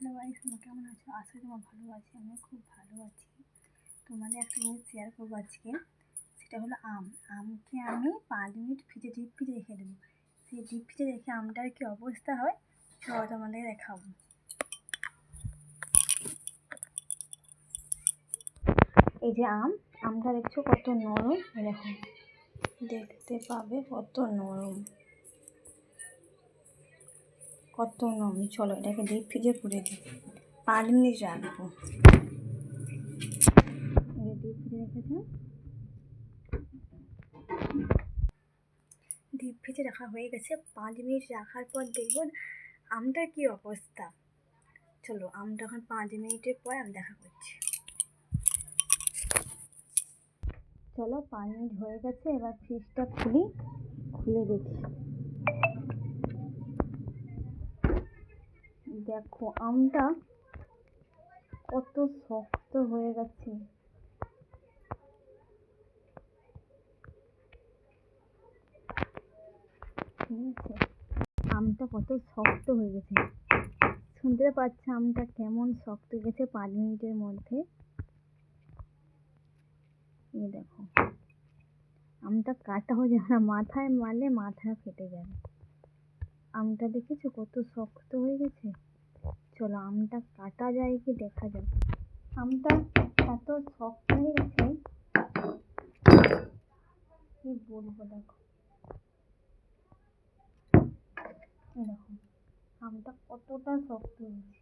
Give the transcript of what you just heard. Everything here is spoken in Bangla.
হ্যালো গাইস, তোমরা কেমন আছো? আশা করি তোমরা ভালো আছি। আমি খুব ভালো আছি। তোমাদের একটা জিনিস শেয়ার করবো আজকে, সেটা হলো আমকে আমি 5 মিনিট ডিপ ফ্রিজে রেখে দেবো। সেই ডিপ ফ্রিজে রেখে আমটার কি অবস্থা হয় চলো তোমাদের দেখাবো। এই যে আমটা দেখছো কত নরম, এরকম দেখতে পাবে কত নরম। চলো এটাকে ডিপ ফ্রিজে করে দিই, 5 মিনিট রাখবো। ডিপ ফ্রিজে রেখেছি, ডিপ ফ্রিজে রাখা হয়ে গেছে। 5 মিনিট রাখার পর দেখবো আমটার কি অবস্থা। চলো আমটা এখন 5 মিনিটের পর আমি দেখা করছি। চলো 5 মিনিট হয়ে গেছে, এবার ফ্রিজটা খুলে দেখি। দেখো আমটা কত শক্ত হয়ে গেছে। ঠিক আছে, আমটা কত শক্ত হয়ে গেছে, শুনতে পাচ্ছ আমটা কেমন শক্ত হয়ে গেছে 5 মিনিটের মধ্যে। এই দেখো আমটা কাটা হয়ে যাবে না, মাথায় মারলে মাথা ফেটে যাবে। আমটা দেখেছো কত শক্ত হয়ে গেছে। চলো আমটা কাটা যায় কি দেখা যাক। আমটা এত শক্ত হয়ে গেছে কি বলবো। দেখো আমটা কতটা শক্ত হয়েছে।